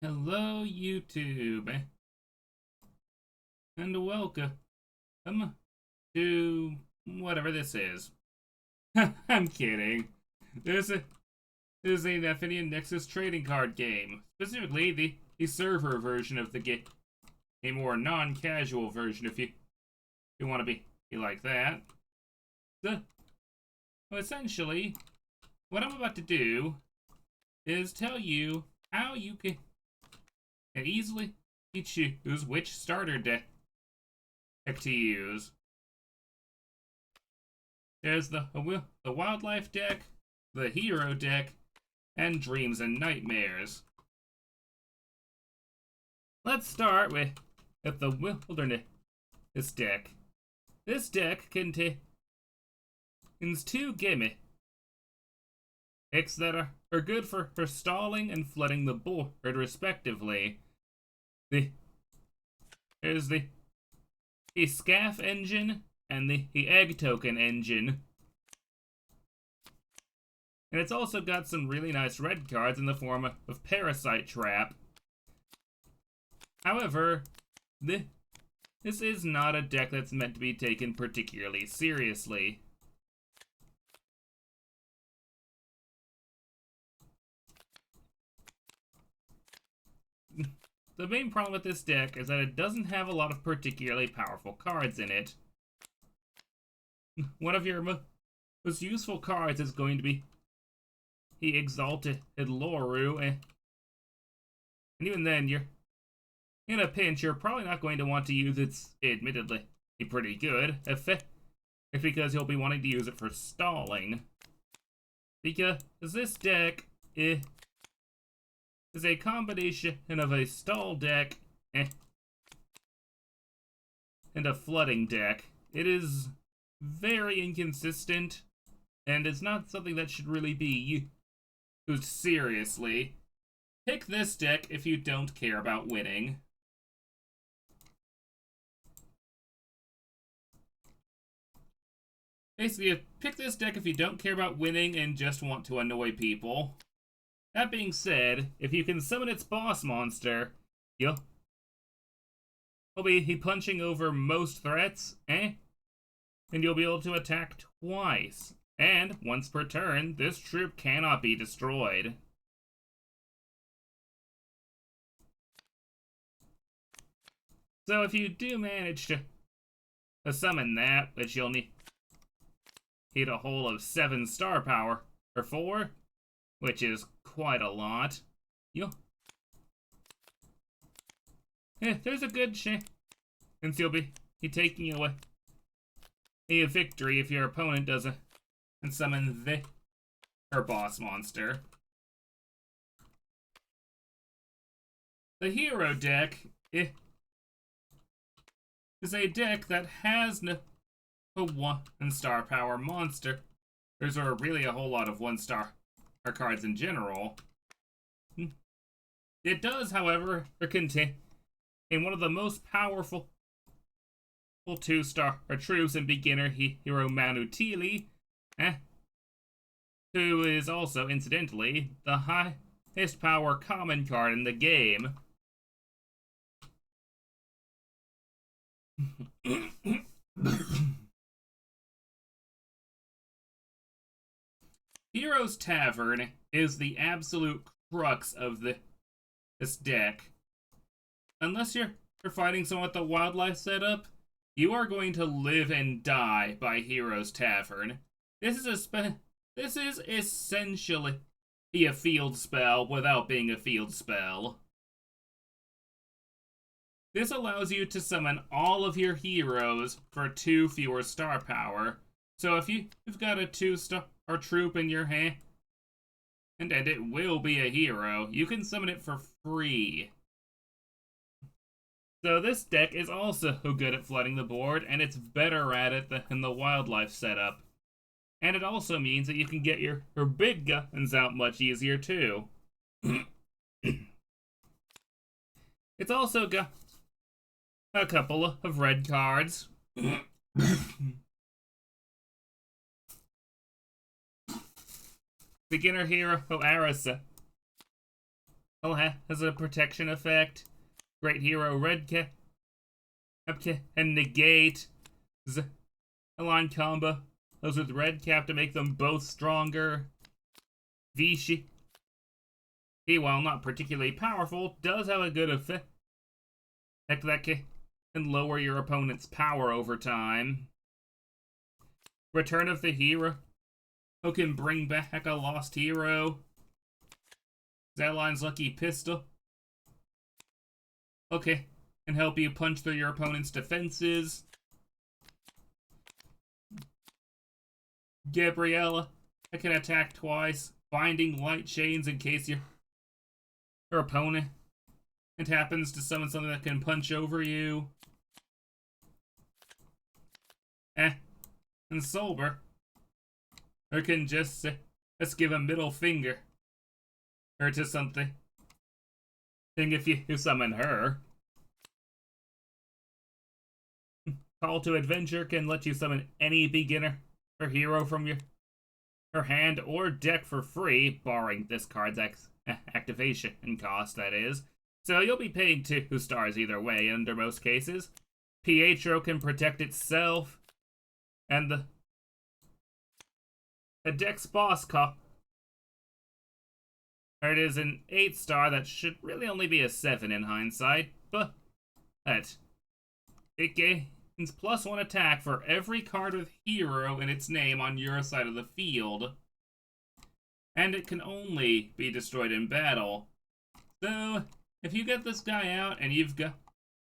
Hello, YouTube, and welcome to whatever this is. I'm kidding. This is an Infinity Nexus trading card game, specifically the server version of the game, a more non-casual version if you want to be like that. So, essentially, what I'm about to do is tell you how you can easily choose which starter deck to use. There's the wildlife deck, the hero deck, and dreams and nightmares. Let's start with the wilderness deck. This deck contains two gimmicks that are good for stalling and flooding the board, respectively. There's the Scaff engine and the Egg Token engine. And it's also got some really nice red cards in the form of Parasite Trap. However, this is not a deck that's meant to be taken particularly seriously. The main problem with this deck is that it doesn't have a lot of particularly powerful cards in it. One of your most useful cards is going to be the Exalted Loru, and even then, you're in a pinch, you're probably not going to want to use its admittedly pretty good effect, because you'll be wanting to use it for stalling. Because this deck is a combination of a stall deck and a flooding deck. It is very inconsistent, and it's not something that should really be used seriously. Pick this deck if you don't care about winning. Basically, pick this deck if you don't care about winning and just want to annoy people. That being said, if you can summon its boss monster, you'll be punching over most threats, and you'll be able to attack twice. And once per turn, this troop cannot be destroyed. So if you do manage to summon that, which you'll need a whole of 7 star power, or 4, which is quite a lot. There's a good chance you'll be taking away a victory if your opponent doesn't summon her boss monster. The hero deck is a deck that has no 1-star power monster. There's really a whole lot of 1-star cards in general. It does, however, contain one of the most powerful 2-star troops and beginner hero Manutili, who is also, incidentally, the highest power common card in the game. Hero's Tavern is the absolute crux of this deck. Unless you're fighting someone with the wildlife setup, you are going to live and die by Hero's Tavern. This is essentially a field spell without being a field spell. This allows you to summon all of your heroes for 2 fewer star power. So if you've got a 2-star troop in your hand, and it will be a hero, you can summon it for free. So this deck is also good at flooding the board, and it's better at it than the wildlife setup. And it also means that you can get your big guns out much easier too. It's also got a couple of red cards. Beginner hero Arisa has a protection effect. Great Hero Red Cap and negate align combo. Those with Red Cap to make them both stronger. Vichy, he, while not particularly powerful, does have a good effect that can lower your opponent's power over time. Return of the Hero, who can bring back a lost hero. Zadline's Lucky Pistol, okay, can help you punch through your opponent's defenses. Gabriella, I can attack twice, binding light chains in case your opponent happens to summon something that can punch over you. And Sober, or can just let's give a middle finger or to something. Think if you summon her. Call to Adventure can let you summon any beginner or hero from her hand or deck for free, barring this card's activation cost, that is. So you'll be paying 2 stars either way under most cases. Pietro can protect itself, and the deck's boss call. It is an 8-star that should really only be a 7 in hindsight, but it gains +1 attack for every card with hero in its name on your side of the field. And it can only be destroyed in battle. So, if you get this guy out and you've got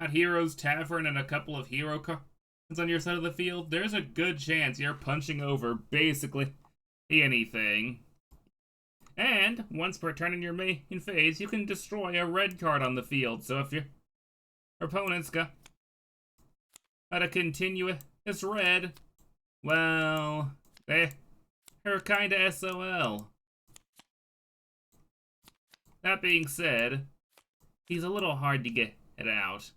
Hero's Tavern and a couple of hero cards on your side of the field, there's a good chance you're punching over basically anything. And, once per turn in your main phase, you can destroy a red card on the field. So if your opponent's got a continuous red, well, they're kinda SOL. That being said, he's a little hard to get it out.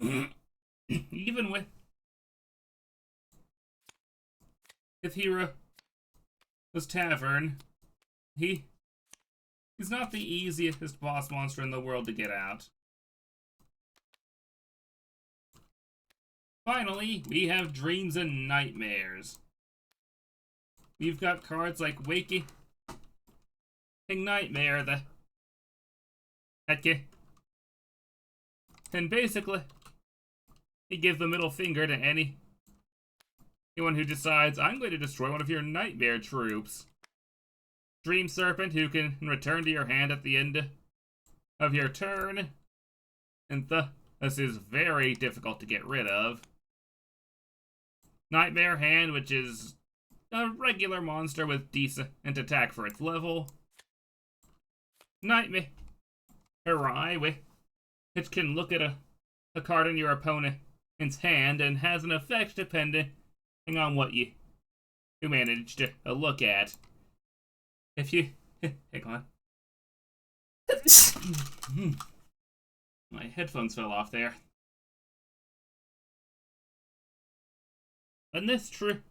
Even with Hero's Tavern, he's not the easiest boss monster in the world to get out. Finally, we have Dreams and Nightmares. We've got cards like Waking Nightmare that and basically he gives the middle finger to anyone who decides, I'm going to destroy one of your nightmare troops. Dream Serpent, who can return to your hand at the end of your turn, and this is very difficult to get rid of. Nightmare Hand, which is a regular monster with decent attack for its level. Nightmare Eye, which can look at a card in your opponent's hand and has an effect depending on what you managed to look at. If you... hang on. My headphones fell off there. When this troop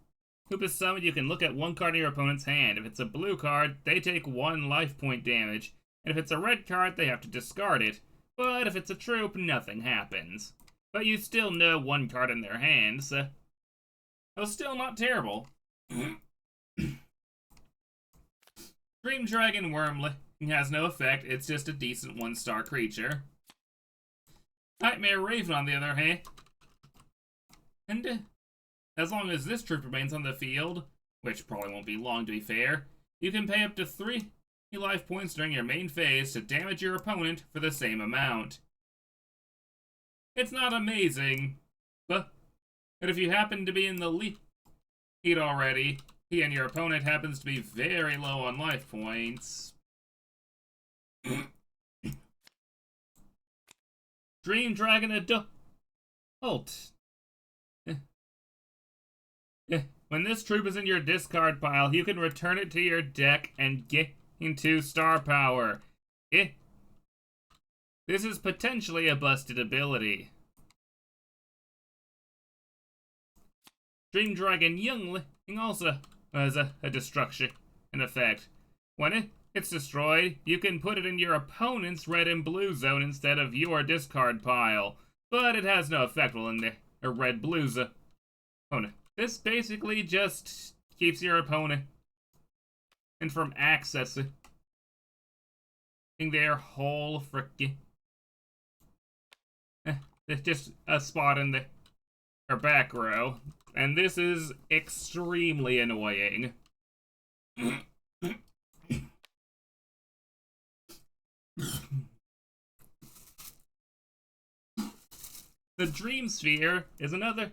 is summoned, you can look at one card in your opponent's hand. If it's a blue card, they take 1 life point damage. And if it's a red card, they have to discard it. But if it's a troop, nothing happens. But you still know 1 card in their hand, so... It was still not terrible. Dream Dragon Wormling has no effect, it's just a decent 1-star creature. Nightmare Raven, on the other hand, and as long as this troop remains on the field, which probably won't be long to be fair, you can pay up to 3 life points during your main phase to damage your opponent for the same amount. It's not amazing, but if you happen to be in the lead already, and your opponent happens to be very low on life points, Dream Dragon Adult. When this troop is in your discard pile, you can return it to your deck and gain 2 star power. This is potentially a busted ability. Dream Dragon Youngling also has a destruction effect. When it's destroyed, you can put it in your opponent's red and blue zone instead of your discard pile, but it has no effect while in the red-blue zone. This basically just keeps your opponent and from accessing their whole frickin' it's just a spot in their back row, and this is extremely annoying. The Dream Sphere is another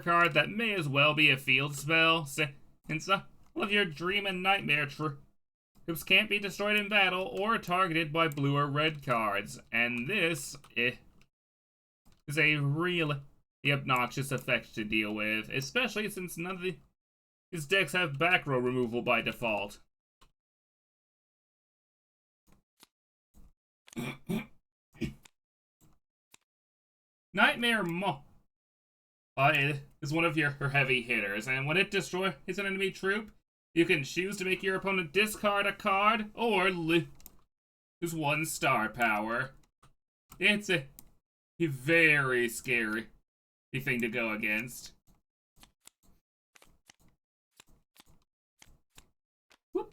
card that may as well be a field spell, since some of your Dream and Nightmare troops can't be destroyed in battle or targeted by blue or red cards, and this is a really obnoxious effect to deal with, especially since none of these decks have back row removal by default. Nightmare is one of your heavy hitters, and when it destroys an enemy troop, you can choose to make your opponent discard a card or lose 1 star power. It's a very scary thing to go against. Whoop.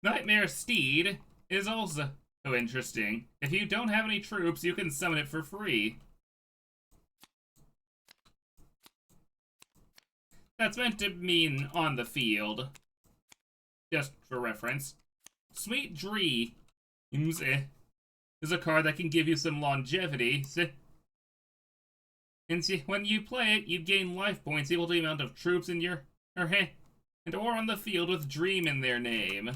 Nightmare Steed is also interesting. If you don't have any troops, you can summon it for free. That's meant to mean on the field. Just for reference. Sweet Dreams is a card that can give you some longevity. And when you play it, you gain life points equal to the amount of troops in your hand or on the field with Dream in their name.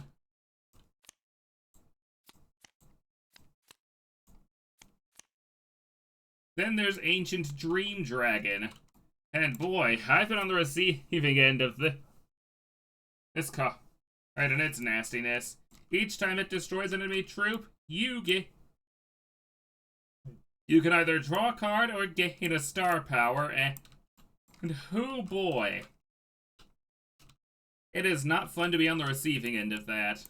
Then there's Ancient Dream Dragon. And boy, I've been on the receiving end of this card and its nastiness. Each time it destroys an enemy troop, you can either draw a card or gain a star power, and oh boy, it is not fun to be on the receiving end of that.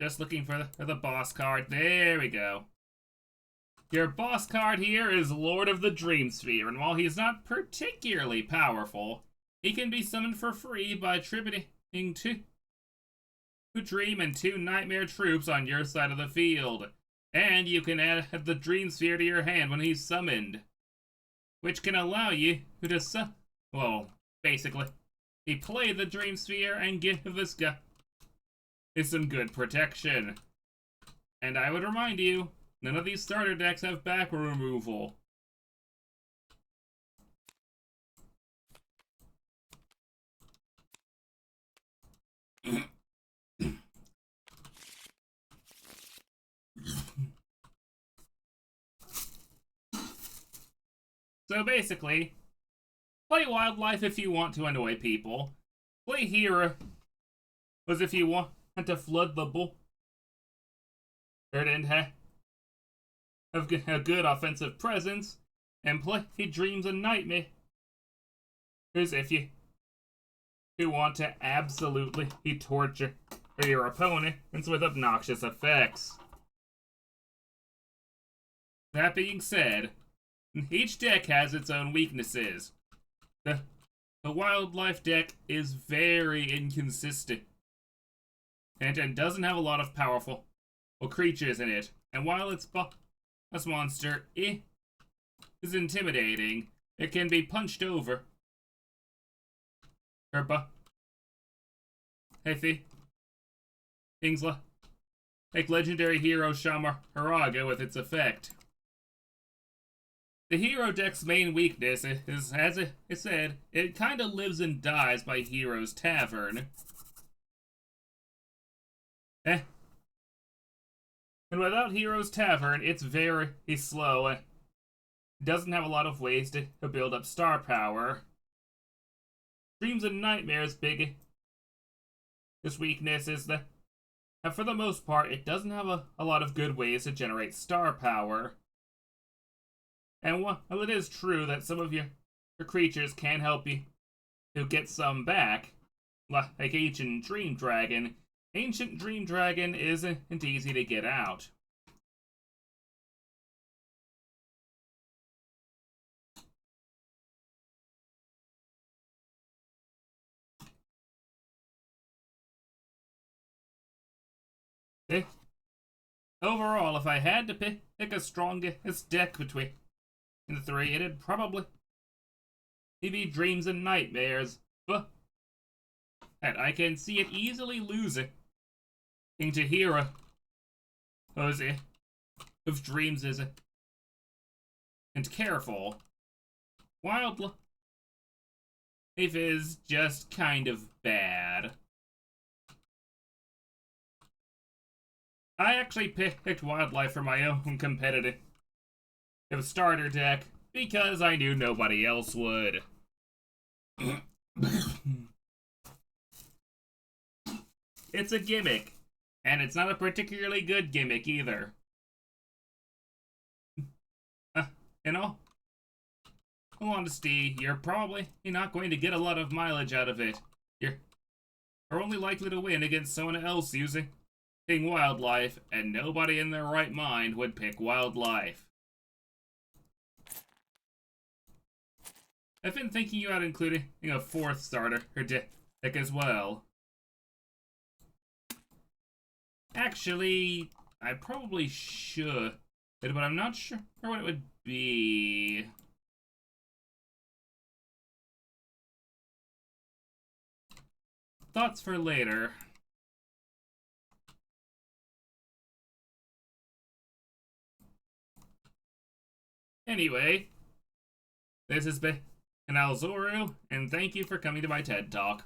Just looking for the boss card. There we go. Your boss card here is Lord of the Dream Sphere, and while he's not particularly powerful, he can be summoned for free by attributing 2 Dream and 2 Nightmare troops on your side of the field. And you can add the Dream Sphere to your hand when he's summoned, which can allow you to basically, play the Dream Sphere and give this guy some good protection. And I would remind you, none of these starter decks have back removal. So basically, play Wildlife if you want to annoy people. Play Hero if you want to flood the bull and have a good offensive presence, and play Dreams and Nightmares if you want to absolutely torture your opponent with obnoxious effects. That being said, each deck has its own weaknesses. The Wildlife deck is very inconsistent and doesn't have a lot of powerful creatures in it. And while its boss monster is intimidating, it can be punched over. Things like legendary hero Shamar Haraga with its effect. The hero deck's main weakness is, as it said, it kind of lives and dies by Hero's Tavern. And without Hero's Tavern, it's very slow. It doesn't have a lot of ways to build up star power. Dreams and Nightmares' biggest weakness is And for the most part, it doesn't have a lot of good ways to generate star power. And while it is true that some of your creatures can help you to get some back, like Ancient Dream Dragon, Ancient Dream Dragon isn't easy to get out. Overall, if I had to pick a strongest deck between the three, it'd probably be Dreams and Nightmares. But I can see it easily losing to Hero. Of Dreams is and Careful. Wildlife is just kind of bad. I actually picked Wildlife for my own competitive starter deck because I knew nobody else would. It's a gimmick, and it's not a particularly good gimmick either. In all honesty, you're probably not going to get a lot of mileage out of it. You're only likely to win against someone else using Wildlife, and nobody in their right mind would pick Wildlife. I've been thinking about including a fourth starter deck as well. Actually, I probably should, but I'm not sure what it would be. Thoughts for later. Anyway, this has been Alzoru, and thank you for coming to my TED Talk.